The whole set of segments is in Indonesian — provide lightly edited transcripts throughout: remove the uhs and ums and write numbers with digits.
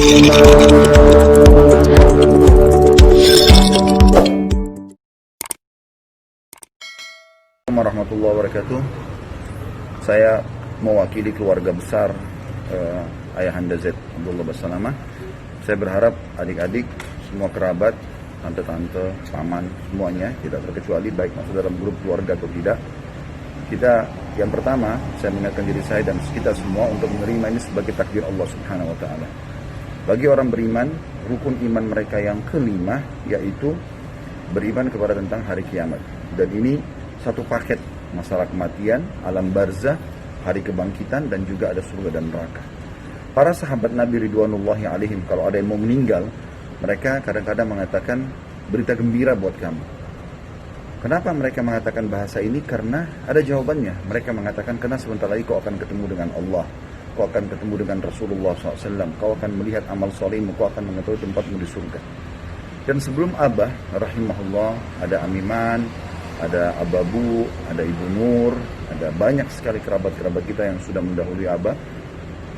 Warahmatullahi wabarakatuh. Saya mewakili keluarga besar Ayahanda Zaid Abdullah Basalamah. Saya berharap adik-adik, semua kerabat, tante-tante, paman, semuanya tidak terkecuali baik masuk dalam grup keluarga atau tidak. Kita yang pertama, saya mengingatkan diri saya dan kita semua untuk menerima ini sebagai takdir Allah Subhanahu wa taala. Bagi orang beriman, rukun iman mereka yang kelima yaitu beriman kepada tentang hari kiamat. Dan ini satu paket, masalah kematian, alam barzah, hari kebangkitan, dan juga ada surga dan neraka. Para sahabat Nabi Ridwanullahi alaihim, kalau ada yang mau meninggal, mereka kadang-kadang mengatakan berita gembira buat kamu. Kenapa mereka mengatakan bahasa ini? Karena ada jawabannya. Mereka mengatakan karena sebentar lagi kau akan ketemu dengan Allah, kau akan ketemu dengan Rasulullah SAW, kau akan melihat amal solehmu, kau akan mengetahui tempatmu di surga. Dan sebelum Abah rahimahullah, ada Amiman, ada Ababu, ada Ibu Nur, ada banyak sekali kerabat-kerabat kita yang sudah mendahului Abah.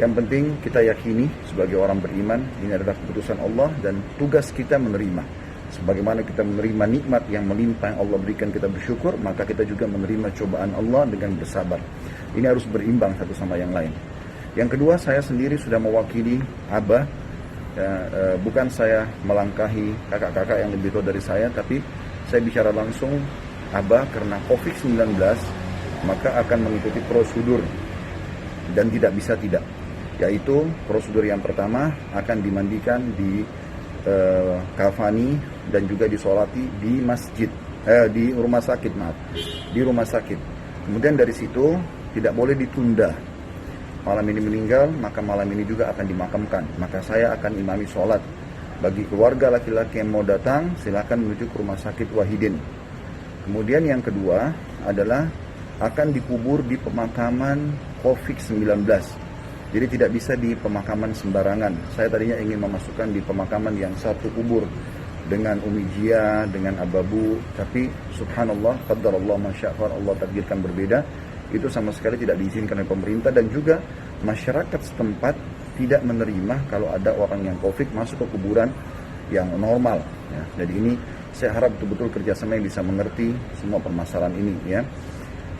Yang penting kita yakini sebagai orang beriman, ini adalah keputusan Allah dan tugas kita menerima. Sebagaimana kita menerima nikmat yang melimpah yang Allah berikan, kita bersyukur, maka kita juga menerima cobaan Allah dengan bersabar. Ini harus berimbang satu sama yang lain. Yang kedua, saya sendiri sudah mewakili Abah. Bukan saya melangkahi kakak-kakak yang lebih tua dari saya, tapi saya bicara langsung Abah karena COVID-19 maka akan mengikuti prosedur dan tidak bisa tidak, yaitu prosedur yang pertama akan dimandikan di kafani dan juga disolati di masjid, di rumah sakit, di rumah sakit. Kemudian dari situ tidak boleh ditunda. Malam ini meninggal, maka malam ini juga akan dimakamkan. Maka saya akan imami sholat. Bagi keluarga laki-laki yang mau datang, silakan menuju ke rumah sakit Wahidin. Kemudian yang kedua adalah akan dikubur di pemakaman COVID-19. Jadi tidak bisa di pemakaman sembarangan. Saya tadinya ingin memasukkan di pemakaman yang satu kubur dengan Umi Jia, dengan Ababu, tapi subhanallah, qadarallah masya'far, Allah takdirkan berbeda. Itu sama sekali tidak diizinkan oleh pemerintah dan juga masyarakat setempat tidak menerima kalau ada orang yang COVID masuk ke kuburan yang normal. Ya. Jadi ini saya harap betul-betul kerjasama yang bisa mengerti semua permasalahan ini. Ya.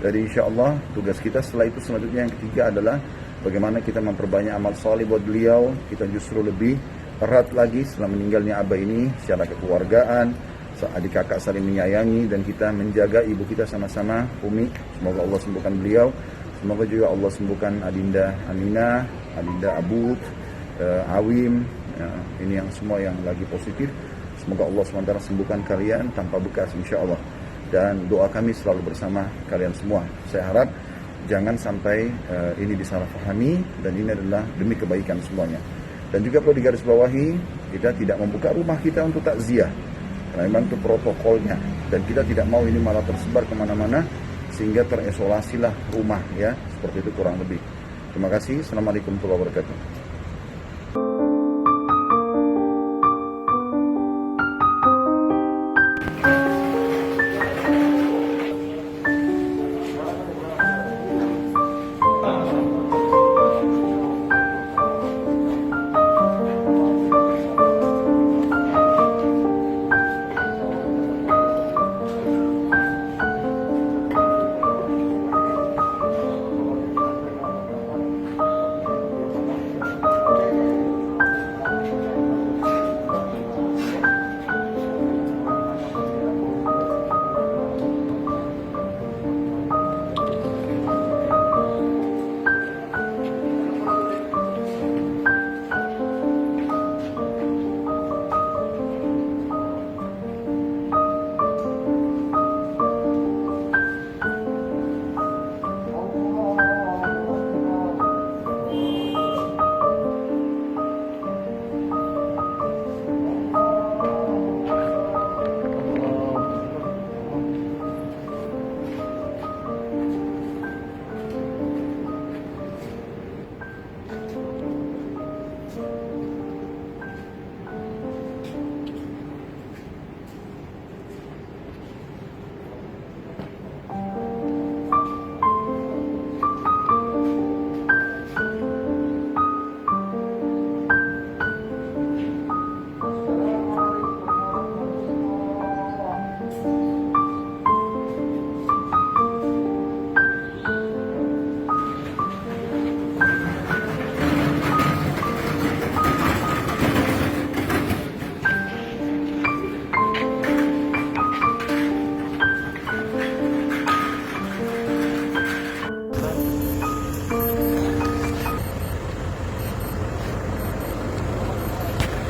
Jadi insya Allah tugas kita setelah itu selanjutnya yang ketiga adalah bagaimana kita memperbanyak amal saleh buat beliau. Kita justru lebih erat lagi setelah meninggalnya Abah ini secara kekeluargaan, adik kakak saling menyayangi dan kita menjaga ibu kita sama-sama, Umi. Semoga Allah sembuhkan beliau. Semoga juga Allah sembuhkan Adinda Aminah, Adinda Abud, Awim, ya, ini yang semua yang lagi positif. Semoga Allah SWT sembuhkan kalian tanpa bekas insya Allah. Dan doa kami selalu bersama kalian semua. Saya harap jangan sampai ini disalahpahami dan ini adalah demi kebaikan semuanya. Dan juga perlu digarisbawahi, kita tidak membuka rumah kita untuk takziah. Karena memang itu protokolnya dan kita tidak mau ini malah tersebar kemana-mana sehingga terisolasilah rumah ya, seperti itu kurang lebih. Terima kasih. Assalamualaikum warahmatullahi wabarakatuh.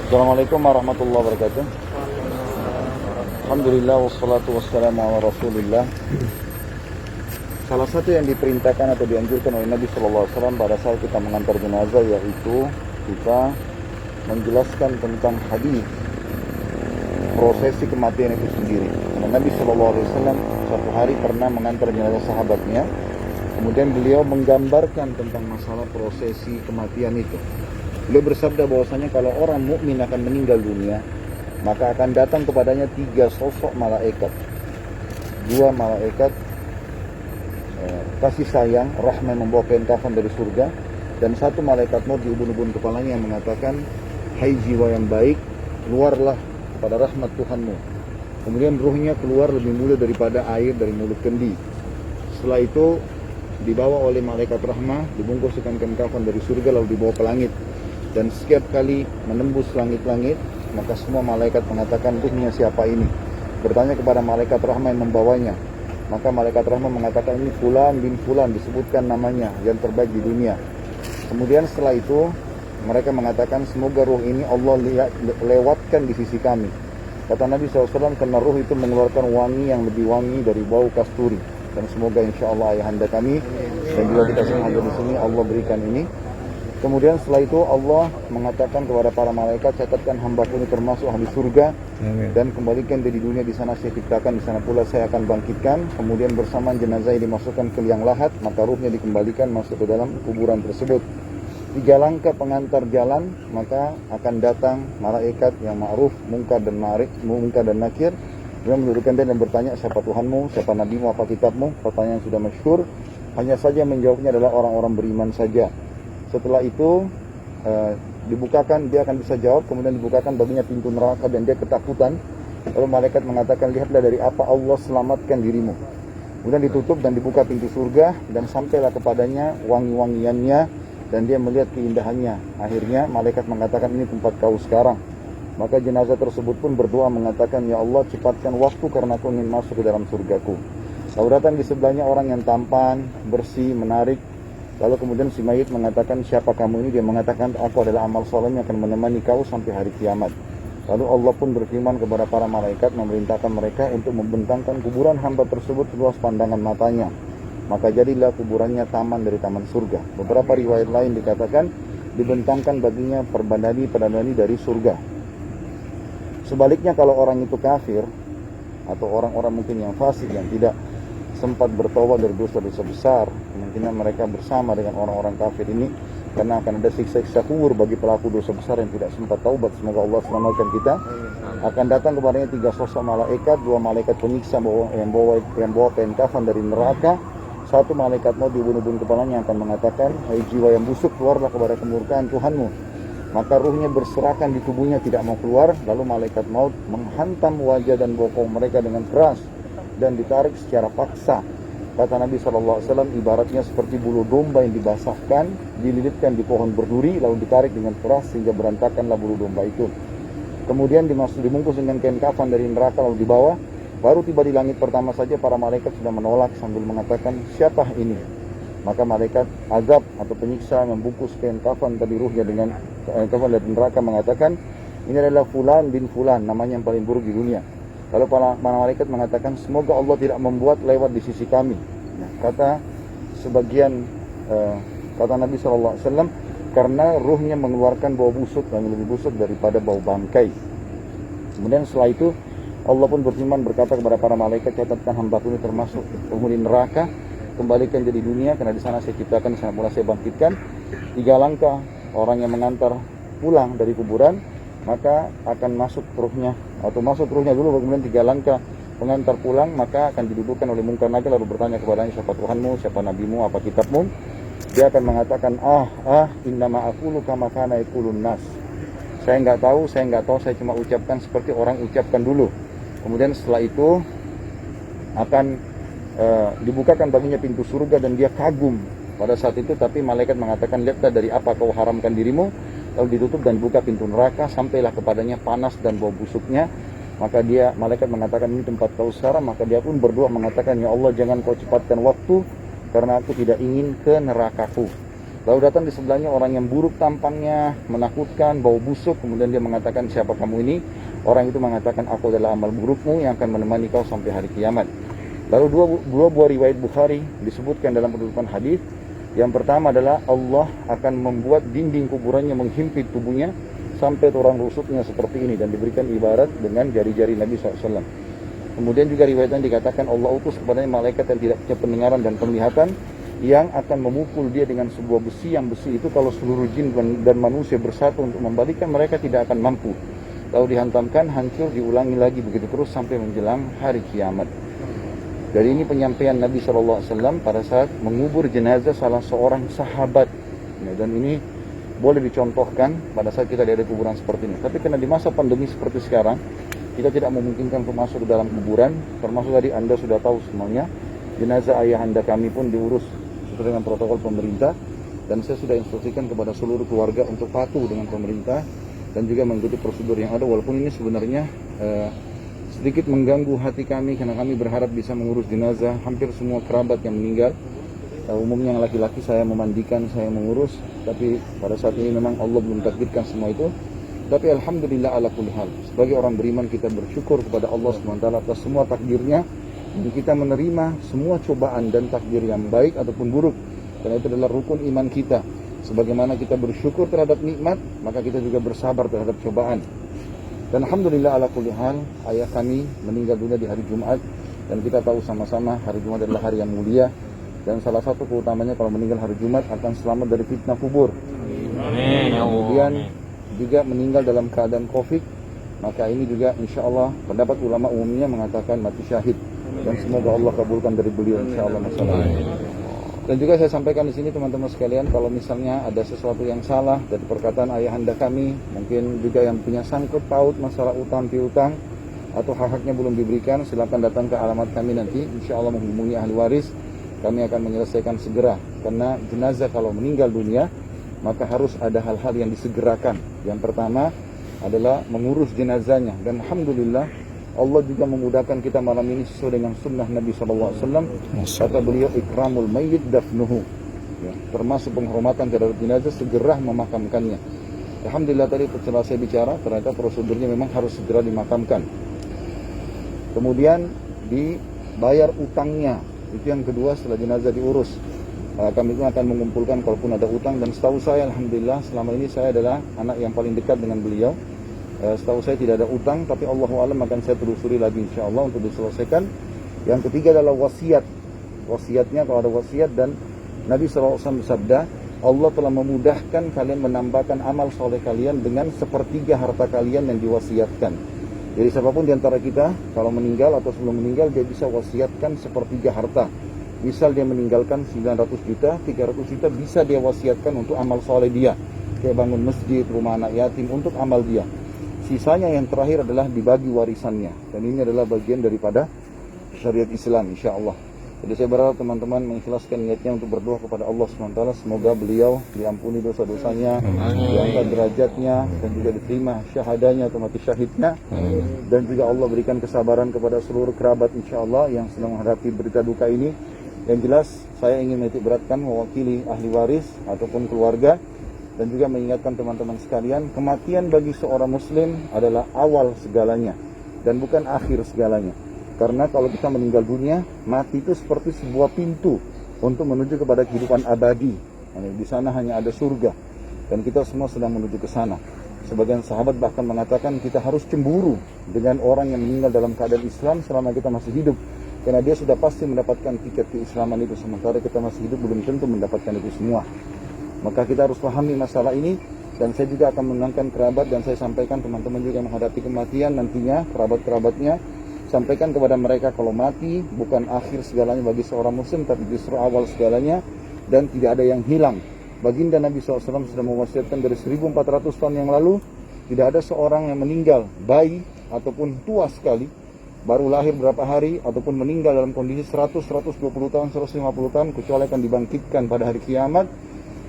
Assalamualaikum warahmatullahi wabarakatuh. Alhamdulillah wassalatu wassalamu ala rasulillah. Salah satu yang diperintahkan atau dianjurkan oleh Nabi SAW pada saat kita mengantar jenazah, yaitu kita menjelaskan tentang hadis prosesi kematian itu sendiri. Dan Nabi SAW suatu hari pernah mengantar jenazah sahabatnya, kemudian beliau menggambarkan tentang masalah prosesi kematian itu. Beliau bersabda bahwasanya kalau orang mukmin akan meninggal dunia, maka akan datang kepadanya 3 sosok malaikat. 2 malaikat kasih sayang, rahmah, membawa kain kafan dari surga, dan 1 malaikat maut di ubun-ubun kepalanya yang mengatakan, hai jiwa yang baik, keluarlah kepada rahmat Tuhanmu. Kemudian ruhnya keluar lebih mulia daripada air dari mulut kendi. Setelah itu dibawa oleh malaikat rahmah, dibungkuskan kain kafan dari surga, lalu dibawa ke langit. Dan setiap kali menembus langit-langit, maka semua malaikat mengatakan, ruhnya siapa ini? Bertanya kepada malaikat rahmah yang membawanya. Maka malaikat rahmah mengatakan, ini Fulan bin Fulan, disebutkan namanya, yang terbaik di dunia. Kemudian setelah itu mereka mengatakan, semoga ruh ini Allah lewatkan di sisi kami. Kata Nabi SAW, karena ruh itu mengeluarkan wangi yang lebih wangi dari bau kasturi. Dan semoga insya Allah ayahanda kami dan juga kita semua di sini Allah berikan ini. Kemudian setelah itu Allah mengatakan kepada para malaikat, catatkan hambaku ini termasuk ahli surga. Amin. Dan kembalikan dia di dunia, di sana saya ciptakan, di sana pula saya akan bangkitkan. Kemudian bersamaan jenazah dimasukkan ke liang lahat, maka ruhnya dikembalikan masuk ke dalam kuburan tersebut. 3 langkah pengantar jalan, maka akan datang malaikat yang ma'ruf, mungkar dan nakir. Dia mendudukkan dia dan bertanya, siapa Tuhanmu, siapa nabimu, apa kitabmu? Pertanyaan sudah masyhur. Hanya saja menjawabnya adalah orang-orang beriman saja. Setelah itu dibukakan, dia akan bisa jawab. Kemudian dibukakan baginya pintu neraka dan dia ketakutan. Lalu malaikat mengatakan, lihatlah dari apa Allah selamatkan dirimu. Kemudian ditutup dan dibuka pintu surga, dan sampailah kepadanya wangi-wangiannya, dan dia melihat keindahannya. Akhirnya malaikat mengatakan, ini tempat kau sekarang. Maka jenazah tersebut pun berdoa mengatakan, ya Allah cepatkan waktu karena aku ingin masuk ke dalam surgaku. Lalu datang di sebelahnya orang yang tampan, bersih, menarik. Lalu kemudian si mayit mengatakan, siapa kamu ini? Dia mengatakan, aku adalah amal soleh yang akan menemani kau sampai hari kiamat. Lalu Allah pun berfirman kepada para malaikat, memerintahkan mereka untuk membentangkan kuburan hamba tersebut seluas pandangan matanya. Maka jadilah kuburannya taman dari taman surga. Beberapa riwayat lain dikatakan, dibentangkan baginya perbandani dari surga. Sebaliknya kalau orang itu kafir, atau orang-orang mungkin yang fasik, yang tidak sempat bertobat dari dosa-dosa besar, kemungkinan mereka bersama dengan orang-orang kafir ini, karena akan ada siksa-siksa kubur bagi pelaku dosa besar yang tidak sempat taubat. Semoga Allah selamatkan kita. Akan datang kepadanya 3 sosok malaikat, 2 malaikat penyiksa yang bawa kain kafan dari neraka, 1 malaikat maut di ubun-ubun kepalanya yang akan mengatakan, hai jiwa yang busuk, keluarlah kepada kemurkaan Tuhanmu. Maka ruhnya berserakan di tubuhnya, tidak mau keluar. Lalu malaikat maut menghantam wajah dan bokong mereka dengan keras dan ditarik secara paksa. Kata Nabi SAW, ibaratnya seperti bulu domba yang dibasahkan, dililitkan di pohon berduri, lalu ditarik dengan keras sehingga berantakanlah bulu domba itu. Kemudian dibungkus dengan kain kafan dari neraka lalu dibawa. Baru tiba di langit pertama saja para malaikat sudah menolak sambil mengatakan, siapa ini? Maka malaikat azab atau penyiksa membungkus kain kafan tadi ruhnya dengan kafan dari neraka mengatakan, ini adalah Fulan bin Fulan, namanya yang paling buruk di dunia. Lalu para malaikat mengatakan, semoga Allah tidak membuat lewat di sisi kami. Nah, kata sebagian kata Nabi SAW, karena ruhnya mengeluarkan bau busuk yang lebih busuk daripada bau bangkai. Kemudian setelah itu Allah pun berfirman berkata kepada para malaikat, catatkan hambaku ini termasuk penghuni neraka, kembalikan jadi dunia karena di sana saya ciptakan, di sana pula saya bangkitkan. 3 langkah orang yang mengantar pulang dari kuburan, maka akan masuk ruhnya, atau masuk ruhnya dulu, kemudian 3 langkah pengantar pulang, maka akan didudukkan oleh mungkar nakir lalu bertanya kepadanya, siapa Tuhanmu, siapa nabimu, apa kitabmu? Dia akan mengatakan, innama aqulu kama kana yaqulun nas. Saya nggak tahu, saya cuma ucapkan seperti orang ucapkan dulu. Kemudian setelah itu akan dibukakan baginya pintu surga dan dia kagum pada saat itu, tapi malaikat mengatakan, lihatlah dari apa kau haramkan dirimu. Lalu ditutup dan buka pintu neraka, sampailah kepadanya panas dan bau busuknya. Maka malaikat mengatakan, ini tempat kau sekarang. Maka dia pun berdoa mengatakan, ya Allah jangan kau cepatkan waktu karena aku tidak ingin ke nerakaku. Lalu datang di sebelahnya orang yang buruk tampangnya, menakutkan, bau busuk. Kemudian dia mengatakan, siapa kamu ini? Orang itu mengatakan, aku adalah amal burukmu yang akan menemani kau sampai hari kiamat. Lalu dua buah riwayat Bukhari disebutkan dalam kedudukan hadis. Yang pertama adalah Allah akan membuat dinding kuburannya menghimpit tubuhnya sampai tulang rusuknya seperti ini, dan diberikan ibarat dengan jari-jari Nabi SAW. Kemudian juga riwayatnya dikatakan Allah utus kepadanya malaikat yang tidak punya pendengaran dan penglihatan, yang akan memukul dia dengan sebuah besi, yang besi itu kalau seluruh jin dan manusia bersatu untuk membalikan, mereka tidak akan mampu. Lalu dihantamkan, hancur, diulangi lagi begitu terus sampai menjelang hari kiamat. Dari ini penyampaian Nabi SAW pada saat mengubur jenazah salah seorang sahabat. Dan ini boleh dicontohkan pada saat kita ada kuburan seperti ini. Tapi karena di masa pandemi seperti sekarang, kita tidak memungkinkan untuk masuk ke dalam kuburan. Termasuk tadi Anda sudah tahu semuanya, jenazah ayahanda kami pun diurus sesuai dengan protokol pemerintah, dan saya sudah instruksikan kepada seluruh keluarga untuk patuh dengan pemerintah dan juga mengikuti prosedur yang ada. Walaupun ini sebenarnya sedikit mengganggu hati kami, karena kami berharap bisa mengurus jenazah hampir semua kerabat yang meninggal. Umumnya yang laki-laki saya memandikan, saya mengurus, tapi pada saat ini memang Allah belum takdirkan semua itu. Tapi alhamdulillah ala kulli hal, sebagai orang beriman kita bersyukur kepada Allah SWT atas semua takdirnya, dan kita menerima semua cobaan dan takdir yang baik ataupun buruk, karena itu adalah rukun iman kita. Sebagaimana kita bersyukur terhadap nikmat, maka kita juga bersabar terhadap cobaan. Dan alhamdulillah ala kulli hal, ayah kami meninggal dunia di hari Jumat, dan kita tahu sama-sama hari Jumat adalah hari yang mulia, dan salah satu keutamanya kalau meninggal hari Jumat akan selamat dari fitnah kubur. Amin. Kemudian juga meninggal dalam keadaan Covid, maka ini juga insya Allah pendapat ulama umumnya mengatakan mati syahid, dan semoga Allah kabulkan dari beliau insya Allah masalahnya. Dan juga saya sampaikan di sini teman-teman sekalian, kalau misalnya ada sesuatu yang salah dari perkataan ayahanda kami, mungkin juga yang punya sangkut paut masalah utang piutang atau hak-haknya belum diberikan, silakan datang ke alamat kami nanti, insya Allah menghubungi ahli waris, kami akan menyelesaikan segera. Karena jenazah kalau meninggal dunia, maka harus ada hal-hal yang disegerakan. Yang pertama adalah mengurus jenazahnya, dan alhamdulillah Allah juga memudahkan kita malam ini sesuai dengan sunnah Nabi SAW. Kata beliau, ikramul mayyit dafnuhu, ya, termasuk penghormatan terhadap jenazah, segera memakamkannya. Alhamdulillah tadi setelah saya bicara, ternyata prosedurnya memang harus segera dimakamkan. Kemudian dibayar utangnya, itu yang kedua setelah jenazah diurus. Kami pun akan mengumpulkan kalaupun ada utang, dan setahu saya alhamdulillah selama ini saya adalah anak yang paling dekat dengan beliau. Setahu saya tidak ada utang, tapi Allahu a'lam akan saya telusuri lagi insya Allah untuk diselesaikan. Yang ketiga adalah wasiat. Wasiatnya kalau ada wasiat, dan Nabi SAW bersabda, Allah telah memudahkan kalian menambahkan amal soleh kalian dengan sepertiga harta kalian yang diwasiatkan. Jadi siapapun di antara kita kalau meninggal atau sebelum meninggal, dia bisa wasiatkan sepertiga harta. Misal dia meninggalkan 900 juta, 300 juta bisa dia wasiatkan untuk amal soleh dia, kayak bangun masjid, rumah anak yatim, untuk amal dia. Sisanya yang terakhir adalah dibagi warisannya, dan ini adalah bagian daripada syariat Islam insya Allah. Jadi saya berharap teman-teman mengikhlaskan niatnya untuk berdoa kepada Allah SWT, semoga beliau diampuni dosa-dosanya, diangkat derajatnya, dan juga diterima syahadanya atau mati syahidnya. Dan juga Allah berikan kesabaran kepada seluruh kerabat insya Allah yang sedang menghadapi berita duka ini. Yang jelas saya ingin menitik beratkan mewakili ahli waris ataupun keluarga, dan juga mengingatkan teman-teman sekalian, kematian bagi seorang muslim adalah awal segalanya dan bukan akhir segalanya. Karena kalau kita meninggal dunia, mati itu seperti sebuah pintu untuk menuju kepada kehidupan abadi. Di sana hanya ada surga, dan kita semua sedang menuju ke sana. Sebagian sahabat bahkan mengatakan kita harus cemburu dengan orang yang meninggal dalam keadaan Islam selama kita masih hidup, karena dia sudah pasti mendapatkan tiket keislaman itu, sementara kita masih hidup belum tentu mendapatkan itu semua. Maka kita harus pahami masalah ini, dan saya juga akan mengundang kerabat, dan saya sampaikan teman-teman juga yang menghadapi kematian nantinya, kerabat-kerabatnya, sampaikan kepada mereka kalau mati bukan akhir segalanya bagi seorang muslim, tapi justru awal segalanya, dan tidak ada yang hilang. Baginda Nabi SAW sudah mewasiatkan dari 1400 tahun yang lalu, tidak ada seorang yang meninggal, bayi ataupun tua sekali, baru lahir berapa hari, ataupun meninggal dalam kondisi 100, 120 tahun, 150 tahun, kecuali akan dibangkitkan pada hari kiamat,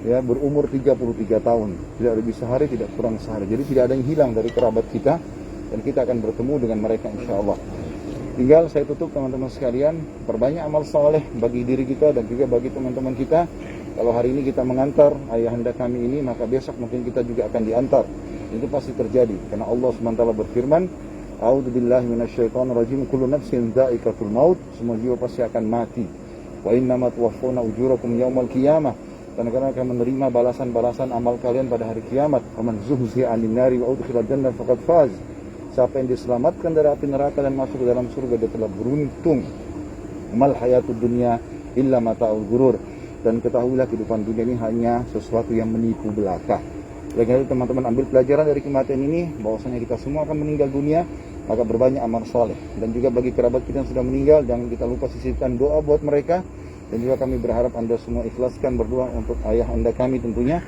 ya, berumur 33 tahun, tidak lebih sehari, tidak kurang sehari. Jadi tidak ada yang hilang dari kerabat kita, dan kita akan bertemu dengan mereka insya Allah. Tinggal saya tutup teman-teman sekalian, perbanyak amal soleh bagi diri kita dan juga bagi teman-teman kita, Kalau hari ini kita mengantar ayahanda kami ini, maka besok mungkin kita juga akan diantar. Itu pasti terjadi, karena Allah SWT berfirman, A'udzubillahi minasyaitonirrajim, kullu nafsin dha'iqatul maut, semua jiwa pasti akan mati. Wa innama tuwaffawna ujurakum yaumal qiyamah, karena kalian akan menerima balasan-balasan amal kalian pada hari kiamat. Faman zuhziha 'anil nari wa udkhilal jannah faqad faz. Siapa yang diselamatkan dari api neraka dan masuk ke dalam surga, dia telah beruntung. Mal hayatud dunya illa mata'ul ghurur. Dan ketahuilah kehidupan dunia ini hanya sesuatu yang menipu belaka. Oleh karena itu teman-teman, ambil pelajaran dari kematian ini, bahwasanya kita semua akan meninggal dunia, maka berbanyak amal saleh. Dan juga bagi kerabat kita yang sudah meninggal, jangan kita lupa sisihkan doa buat mereka. Dan juga kami berharap Anda semua ikhlaskan berdoa untuk ayah Anda kami tentunya.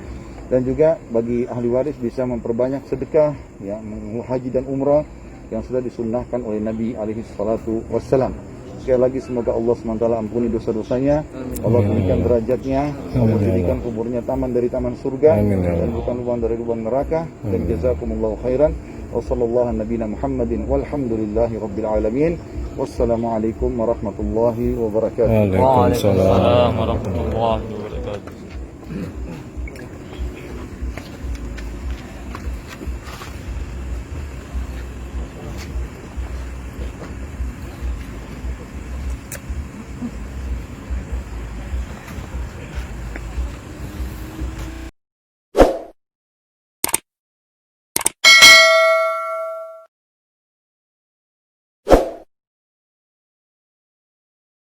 Dan juga bagi ahli waris bisa memperbanyak sedekah, ya, haji dan umrah yang sudah disunnahkan oleh Nabi alaihi salatu wassalam. Sekali lagi semoga Allah SWT ampuni dosa-dosanya, Allah tinggikan derajatnya, Allah jadikan kuburnya taman dari taman surga, dan bukan lubang dari lubang neraka. Dan jazakumullahu khairan. Wassallallahu nabiyana Muhammadin walhamdulillahi rabbil alamin. Wassalamualaikum warahmatullahi wabarakatuh. Waalaikumsalam warahmatullahi wabarakatuh.